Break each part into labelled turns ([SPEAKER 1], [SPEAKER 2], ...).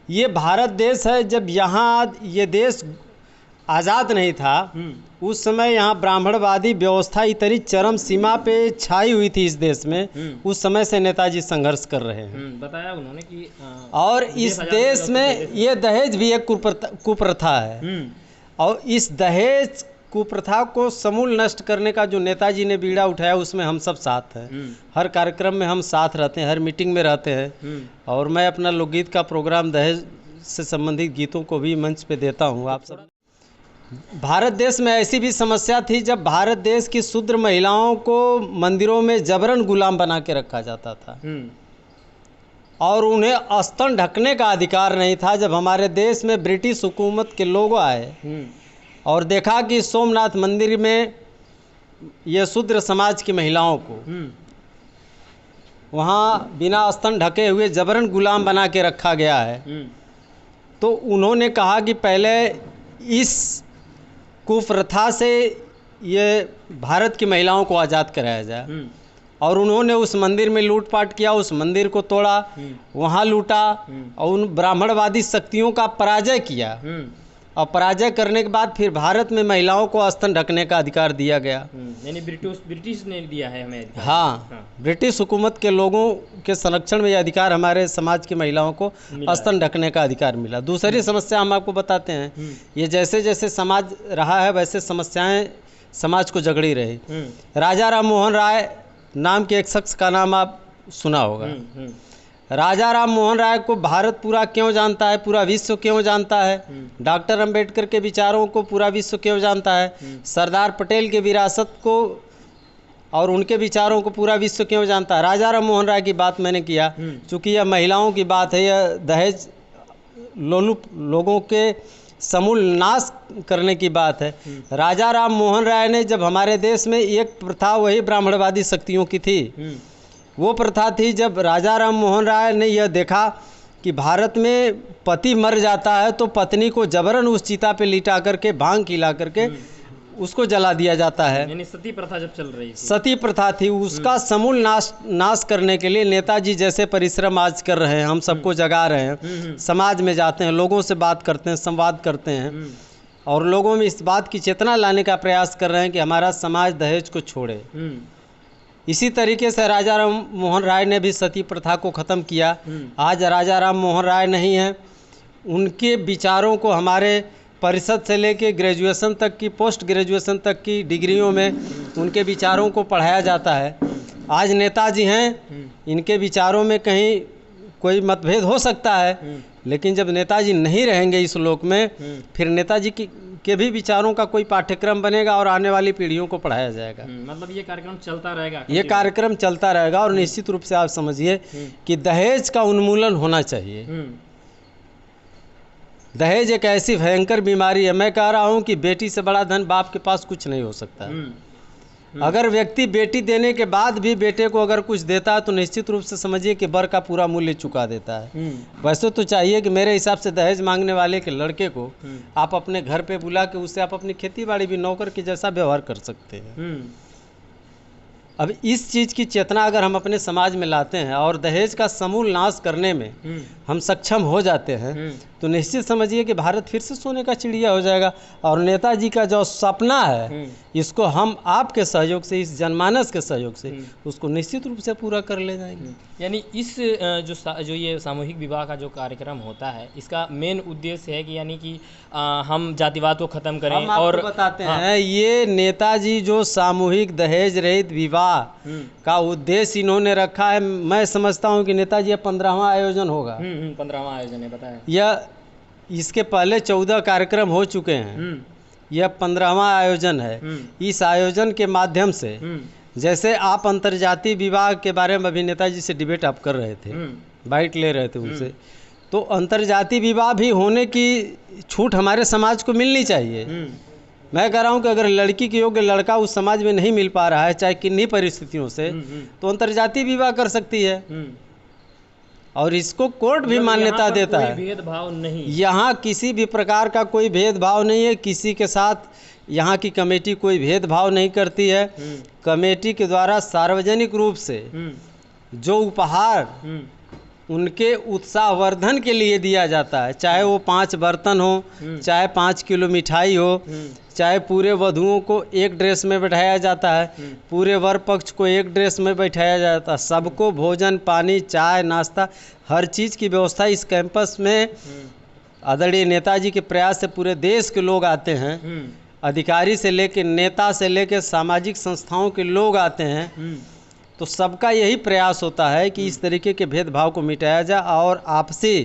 [SPEAKER 1] ये भारत देश है, जब यहाँ ये देश आज़ाद नहीं था उस समय यहाँ ब्राह्मणवादी व्यवस्था इतनी चरम सीमा पे छाई हुई थी इस देश में। उस समय से नेताजी संघर्ष कर रहे हैं।
[SPEAKER 2] बताया उन्होंने कि
[SPEAKER 1] और इस देश में ये दहेज भी एक कुप्रथा है। और इस दहेज कुप्रथा को समूल नष्ट करने का जो नेताजी ने बीड़ा उठाया उसमें हम सब साथ हैं। हर कार्यक्रम में हम साथ रहते हैं, हर मीटिंग में रहते हैं। और मैं अपना लोकगीत का प्रोग्राम दहेज से संबंधित गीतों को भी मंच पे देता हूँ। आप सब भारत देश में ऐसी भी समस्या थी जब भारत देश की शूद्र महिलाओं को मंदिरों में जबरन गुलाम बना के रखा जाता था और उन्हें स्तन ढकने का अधिकार नहीं था। जब हमारे देश में ब्रिटिश हुकूमत के लोग आए और देखा कि सोमनाथ मंदिर में ये शूद्र समाज की महिलाओं को वहाँ बिना स्तन ढके हुए जबरन गुलाम बना के रखा गया है, तो उन्होंने कहा कि पहले इस कुप्रथा से ये भारत की महिलाओं को आज़ाद कराया जाए। और उन्होंने उस मंदिर में लूटपाट किया, उस मंदिर को तोड़ा, वहाँ लूटा और उन ब्राह्मणवादी शक्तियों का पराजय किया। और पराजय करने के बाद फिर भारत में महिलाओं को स्तन ढकने का अधिकार दिया गया।
[SPEAKER 2] यानी ब्रिटिश ने दिया है हमें अधिकार।
[SPEAKER 1] हाँ, ब्रिटिश हुकूमत के लोगों के संरक्षण में ये अधिकार हमारे समाज की महिलाओं को स्तन ढकने का अधिकार मिला। दूसरी समस्या हम आपको बताते हैं, ये जैसे जैसे समाज रहा है वैसे समस्याएं समाज को जगड़ी रही। राजा राम मोहन राय नाम के एक शख्स का नाम आप सुना होगा। राजा राम मोहन राय को भारत पूरा क्यों जानता है, पूरा विश्व क्यों जानता है? डॉक्टर अंबेडकर के विचारों को पूरा विश्व क्यों जानता है? सरदार पटेल के विरासत को और उनके विचारों को पूरा विश्व क्यों जानता है? राजा राम मोहन राय की बात मैंने किया, चूँकि यह महिलाओं की बात है, यह दहेज लोलुप लोगों के समूल नाश करने की बात है। राजा राम मोहन राय ने जब हमारे देश में एक प्रथा वही ब्राह्मणवादी शक्तियों की थी, वो प्रथा थी जब राजा राम मोहन राय ने यह देखा कि भारत में पति मर जाता है तो पत्नी को जबरन उस चिता पे लिटा करके भांग खिला करके उसको जला दिया जाता है।
[SPEAKER 2] यानी सती प्रथा जब चल रही थी,
[SPEAKER 1] सती प्रथा थी, उसका समूल नाश करने के लिए नेताजी जैसे परिश्रम आज कर रहे हैं, हम सबको जगा रहे हैं। समाज में जाते हैं, लोगों से बात करते हैं, संवाद करते हैं और लोगों में इस बात की चेतना लाने का प्रयास कर रहे हैं कि हमारा समाज दहेज को छोड़े। इसी तरीके से राजा राम मोहन राय ने भी सती प्रथा को ख़त्म किया। आज राजा राम मोहन राय नहीं हैं, उनके विचारों को हमारे परिषद से लेके ग्रेजुएशन तक की, पोस्ट ग्रेजुएशन तक की डिग्रियों में उनके विचारों को पढ़ाया जाता है। आज नेताजी हैं, इनके विचारों में कहीं कोई मतभेद हो सकता है, लेकिन जब नेताजी नहीं रहेंगे इस लोक में, फिर नेताजी के भी विचारों का कोई पाठ्यक्रम बनेगा और आने वाली पीढ़ियों को पढ़ाया जाएगा।
[SPEAKER 2] मतलब ये कार्यक्रम चलता रहेगा,
[SPEAKER 1] ये कार्यक्रम चलता रहेगा। और निश्चित रूप से आप समझिए कि दहेज का उन्मूलन होना चाहिए। दहेज एक ऐसी भयंकर बीमारी है, मैं कह रहा हूँ कि बेटी से बड़ा धन बाप के पास कुछ नहीं हो सकता। अगर व्यक्ति बेटी देने के बाद भी बेटे को अगर कुछ देता है तो निश्चित रूप से समझिए कि बर का पूरा मूल्य चुका देता है। वैसे तो चाहिए कि मेरे हिसाब से दहेज मांगने वाले के लड़के को आप अपने घर पे बुला के उससे आप अपनी खेती बाड़ी भी नौकर के जैसा व्यवहार कर सकते हैं। अब इस चीज़ की चेतना अगर हम अपने समाज में लाते हैं और दहेज का समूल नाश करने में हम सक्षम हो जाते हैं तो निश्चित समझिए कि भारत फिर से सोने का चिड़िया हो जाएगा। और नेताजी का जो सपना है इसको हम आपके सहयोग से, इस जनमानस के सहयोग से उसको निश्चित रूप से पूरा कर ले जाएंगे।
[SPEAKER 2] यानी इस जो ये सामूहिक विवाह का जो कार्यक्रम होता है इसका मेन उद्देश्य है कि यानी कि हम जातिवाद को ख़त्म करें।
[SPEAKER 1] हम और बताते हैं ये नेताजी जो सामूहिक दहेज रहित विवाह का उद्देश्य इन्होंने रखा है, मैं समझता हूँ कि नेताजी 15वां आयोजन होगा।
[SPEAKER 2] 15वां आयोजन है, बताया।
[SPEAKER 1] यह इसके पहले 14 कार्यक्रम हो चुके हैं, यह 15वां आयोजन है। इस आयोजन के माध्यम से जैसे आप अंतर्जातीय विवाह के बारे में अभी नेताजी से डिबेट आप कर रहे थे, बाइट ले रहे थे उनसे, तो अंतर्जातीय विवाह भी होने की छूट हमारे समाज को मिलनी चाहिए। मैं कह रहा हूँ कि अगर लड़की के योग्य लड़का उस समाज में नहीं मिल पा रहा है, चाहे किन्हीं परिस्थितियों से, तो अंतर्जातीय विवाह कर सकती है और इसको कोर्ट भी मान्यता देता है।
[SPEAKER 2] भेदभाव नहीं,
[SPEAKER 1] यहाँ किसी भी प्रकार का कोई भेदभाव नहीं है, किसी के साथ यहाँ की कमेटी कोई भेदभाव नहीं करती है। कमेटी के द्वारा सार्वजनिक रूप से जो उपहार उनके उत्साहवर्धन के लिए दिया जाता है, चाहे वो 5 बर्तन हो, चाहे 5 किलो मिठाई हो, चाहे पूरे वधुओं को एक ड्रेस में बैठाया जाता है, पूरे वर पक्ष को एक ड्रेस में बैठाया जाता है, सबको भोजन पानी चाय नाश्ता हर चीज़ की व्यवस्था इस कैंपस में आदरणीय नेताजी के प्रयास से पूरे देश के लोग आते हैं। अधिकारी से लेके नेता से लेके सामाजिक संस्थाओं के लोग आते हैं। तो सबका यही प्रयास होता है कि इस तरीके के भेदभाव को मिटाया जाए और आपसी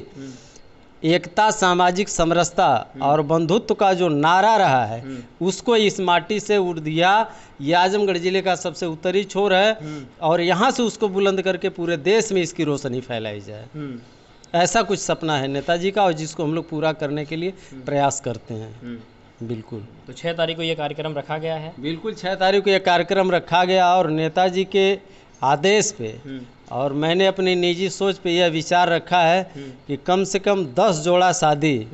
[SPEAKER 1] एकता सामाजिक समरसता और बंधुत्व का जो नारा रहा है उसको इस माटी से उर्दिया ये आजमगढ़ जिले का सबसे उत्तरी छोर है और यहाँ से उसको बुलंद करके पूरे देश में इसकी रोशनी फैलाई जाए। ऐसा कुछ सपना है नेताजी का और जिसको हम लोग पूरा करने के लिए प्रयास करते हैं। बिल्कुल।
[SPEAKER 2] तो 6 तारीख को ये कार्यक्रम रखा गया है।
[SPEAKER 1] बिल्कुल 6 तारीख को ये कार्यक्रम रखा गया और नेताजी के आदेश पे और मैंने अपनी निजी सोच पे यह विचार रखा है कि कम से कम 10 जोड़ा शादी,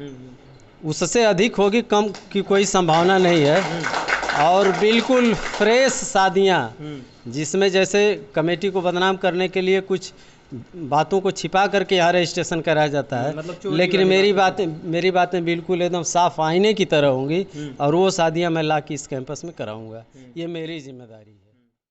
[SPEAKER 1] उससे अधिक होगी कम की कोई संभावना नहीं है। और बिल्कुल फ्रेश शादियाँ जिसमें जैसे कमेटी को बदनाम करने के लिए कुछ बातों को छिपा करके यहाँ रजिस्ट्रेशन कराया जाता है, मतलब लेकिन मेरी बातें बिल्कुल एकदम साफ आईने की तरह होंगी और वो शादियाँ मैं ला के इस कैंपस में कराऊंगा। ये मेरी जिम्मेदारी है।